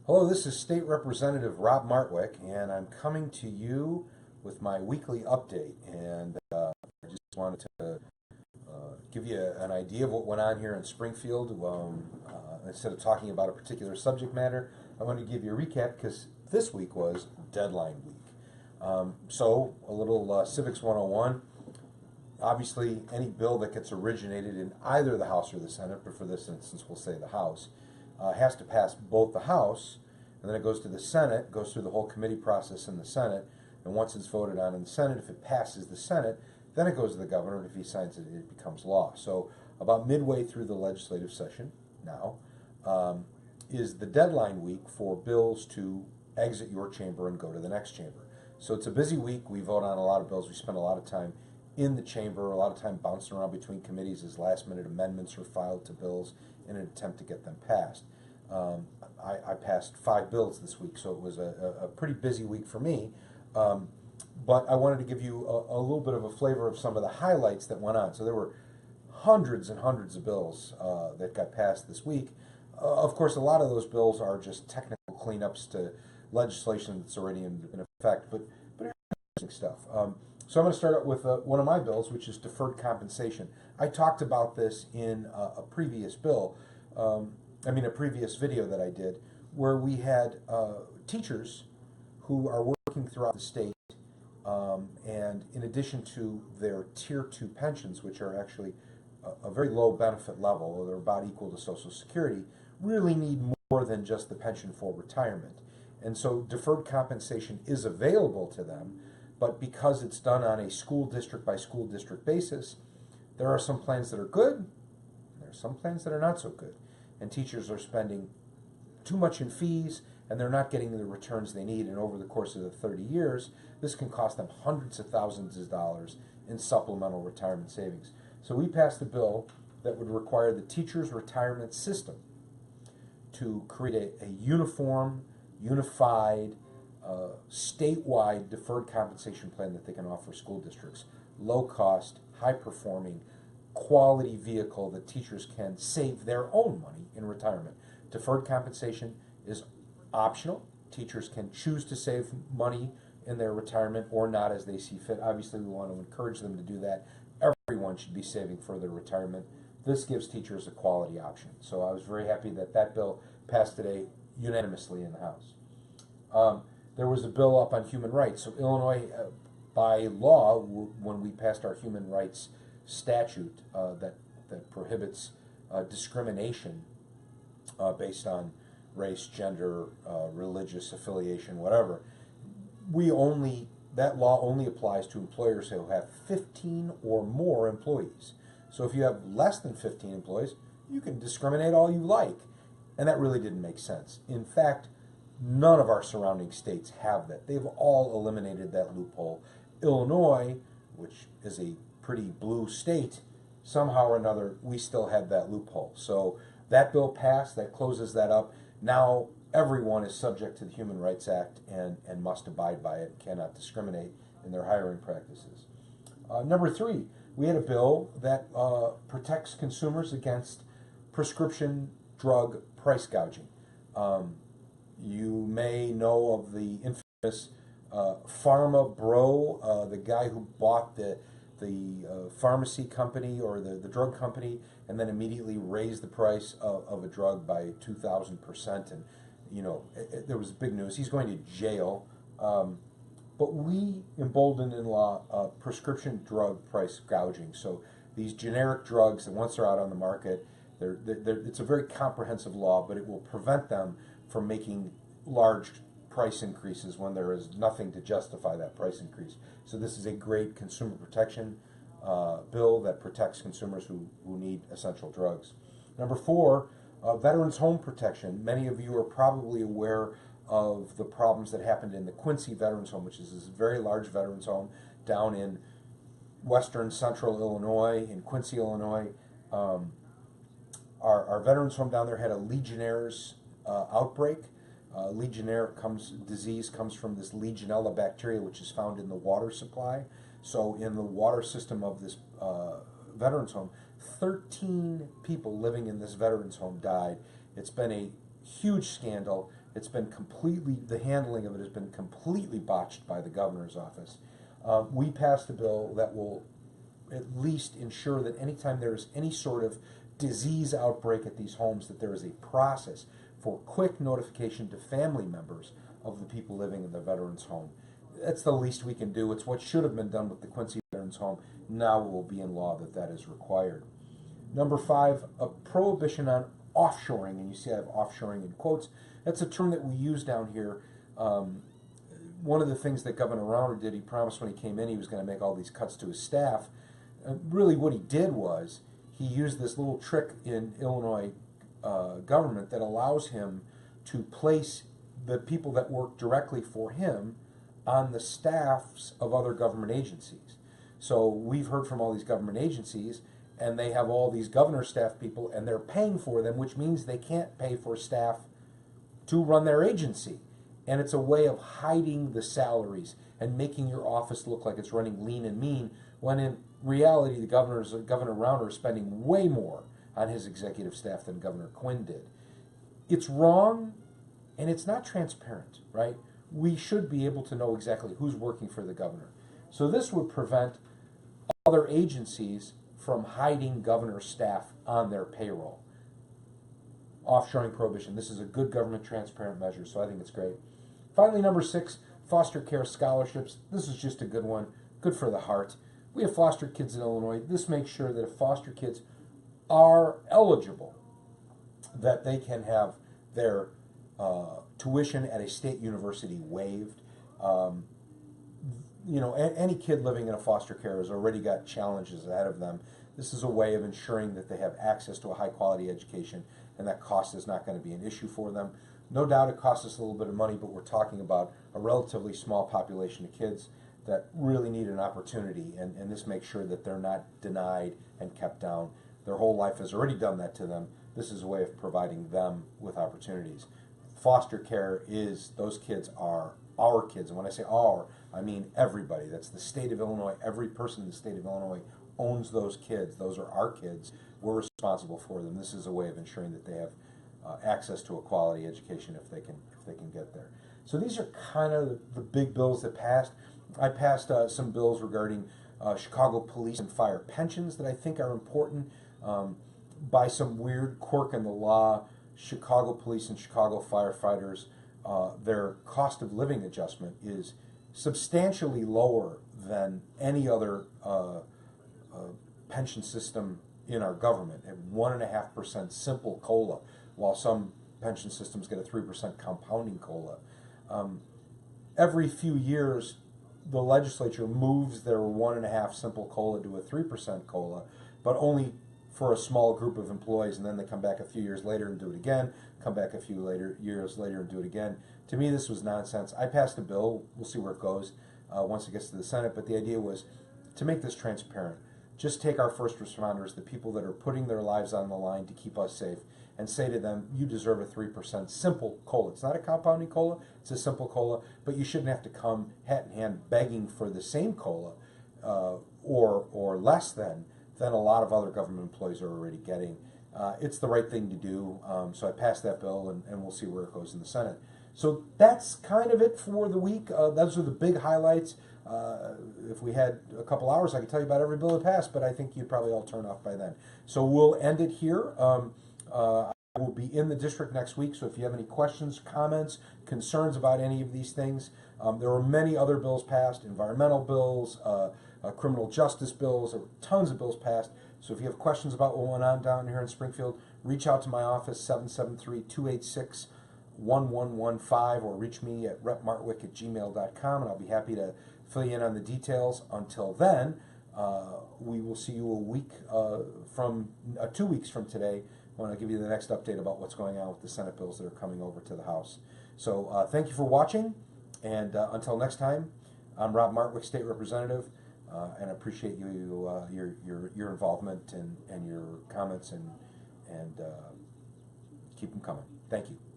Hello, this is State Representative Rob Martwick, and I'm coming to you with my weekly update. And I just wanted to give you an idea of what went on here in Springfield. Instead of talking about a particular subject matter, I want to give you a recap because this week was deadline week. So, a little Civics 101. Obviously, any bill that gets originated in either the House or the Senate, but for this instance, we'll say the House, has to pass both the House, and then it goes to the Senate, goes through the whole committee process in the Senate, and once it's voted on in the Senate, if it passes the Senate, then it goes to the governor, and if he signs it, it becomes law. So about midway through the legislative session now is the deadline week for bills to exit your chamber and go to the next chamber. So it's a busy week. We vote on a lot of bills. We spend a lot of time in the chamber, a lot of time bouncing around between committees as last-minute amendments are filed to bills in an attempt to get them passed. I passed 5 bills this week, so it was a pretty busy week for me. But I wanted to give you a little bit of a flavor of some of the highlights that went on. So there were hundreds and hundreds of bills that got passed this week. Of course, a lot of those bills are just technical cleanups to legislation that's already in effect, but interesting stuff. So I'm going to start out with one of my bills, which is deferred compensation. I talked about this in a previous bill, a previous video that I did, where we had teachers who are working throughout the state, and in addition to their Tier 2 pensions, which are actually a very low benefit level, they're about equal to Social Security, really need more than just the pension for retirement. And so deferred compensation is available to them, but because it's done on a school district by school district basis, there are some plans that are good, and there are some plans that are not so good. And teachers are spending too much in fees, and they're not getting the returns they need. And over the course of the 30 years, this can cost them hundreds of thousands of dollars in supplemental retirement savings. So we passed a bill that would require the teachers' retirement system to create a uniform, unified, statewide deferred compensation plan that they can offer school districts. Low cost, high performing, quality vehicle that teachers can save their own money in retirement. Deferred compensation is optional. Teachers can choose to save money in their retirement or not as they see fit. Obviously, we want to encourage them to do that. Everyone should be saving for their retirement. This gives teachers a quality option. So I was very happy that that bill passed today unanimously in the House. There was a bill up on human rights. So Illinois, by law, when we passed our human rights statute that prohibits discrimination based on race, gender, religious affiliation, whatever, that law only applies to employers who have 15 or more employees. So if you have less than 15 employees, you can discriminate all you like. And that really didn't make sense. In fact, none of our surrounding states have that. They've all eliminated that loophole. Illinois, which is a pretty blue state, somehow or another, we still have that loophole. So that bill passed, that closes that up. Now everyone is subject to the Human Rights Act and must abide by it, cannot discriminate in their hiring practices. Number 3, we had a bill that protects consumers against prescription drug price gouging. You may know of the infamous Pharma Bro, the guy who bought the pharmacy company or the drug company and then immediately raised the price of a drug by 2,000%. And, there was big news. He's going to jail. But we emboldened in law prescription drug price gouging. So these generic drugs, and once they're out on the market, it's a very comprehensive law, but it will prevent them from making large price increases when there is nothing to justify that price increase. So this is a great consumer protection bill that protects consumers who need essential drugs. Number 4, veterans home protection. Many of you are probably aware of the problems that happened in the Quincy Veterans Home, which is this very large veterans home down in western central Illinois, in Quincy, Illinois. Our veterans home down there had a Legionnaire's outbreak. Legionnaire disease comes from this Legionella bacteria, which is found in the water supply. So in the water system of this veterans home, 13 people living in this veterans home died. It's been a huge scandal. It's been the handling of it has been completely botched by the governor's office. We passed a bill that will at least ensure that anytime there is any sort of disease outbreak at these homes, that there is a process for quick notification to family members of the people living in the veterans' home. That's the least we can do. It's what should have been done with the Quincy Veterans Home. Now it will be in law that is required. Number 5, a prohibition on offshoring, and you see I have offshoring in quotes. That's a term that we use down here. One of the things that Governor Rauner did, he promised when he came in he was going to make all these cuts to his staff. Really what he did was he used this little trick in Illinois government that allows him to place the people that work directly for him on the staffs of other government agencies. So we've heard from all these government agencies, and they have all these governor staff people, and they're paying for them, which means they can't pay for staff to run their agency. And it's a way of hiding the salaries and making your office look like it's running lean and mean, when in reality Governor Rauner is spending way more on his executive staff than Governor Quinn did. It's wrong, and it's not transparent, right? We should be able to know exactly who's working for the governor. So this would prevent other agencies from hiding governor staff on their payroll. Offshoring prohibition. This is a good government transparent measure, so I think it's great. Finally, number 6, foster care scholarships. This is just a good one, good for the heart. We have foster kids in Illinois. This makes sure that if foster kids are eligible, that they can have their tuition at a state university waived. Any kid living in a foster care has already got challenges ahead of them. This is a way of ensuring that they have access to a high quality education, and that cost is not going to be an issue for them. No doubt it costs us a little bit of money, but we're talking about a relatively small population of kids that really need an opportunity, and this makes sure that they're not denied and kept down. Their whole life has already done that to them. This is a way of providing them with opportunities. Foster care is, those kids are our kids, and when I say our, I mean everybody. That's the state of Illinois. Every person in the state of Illinois owns those kids. Those are our kids. We're responsible for them. This is a way of ensuring that they have access to a quality education if they can get there. So these are kind of the big bills that passed. I passed some bills regarding Chicago police and fire pensions that I think are important. By some weird quirk in the law, Chicago police and Chicago firefighters, their cost of living adjustment is substantially lower than any other pension system in our government, at 1.5% simple COLA, while some pension systems get a 3% compounding COLA. Every few years, the legislature moves their 1.5 simple COLA to a 3% COLA, but only for a small group of employees, and then they come back a few years later and do it again, come back a few years later and do it again. To me, this was nonsense. I passed a bill. We'll see where it goes once it gets to the Senate, but the idea was to make this transparent. Just take our first responders, the people that are putting their lives on the line to keep us safe, and say to them, you deserve a 3% simple COLA. It's not a compounding COLA, it's a simple COLA, but you shouldn't have to come hat in hand begging for the same COLA or less than a lot of other government employees are already getting. It's the right thing to do, so I passed that bill, and we'll see where it goes in the Senate. So that's kind of it for the week. Those are the big highlights. If we had a couple hours, I could tell you about every bill that passed, but I think you'd probably all turn off by then. So we'll end it here. I will be in the district next week, so if you have any questions, comments, concerns about any of these things, there were many other bills passed, environmental bills, criminal justice bills, there were tons of bills passed. So if you have questions about what went on down here in Springfield, reach out to my office, 773-286-1115, or reach me at repmartwick@gmail.com, and I'll be happy to fill you in on the details. Until then, we will see you 2 weeks from today, when I'll give you the next update about what's going on with the Senate bills that are coming over to the House. So thank you for watching, and until next time, I'm Rob Martwick, State Representative, and I appreciate your involvement and your comments, and keep them coming. Thank you.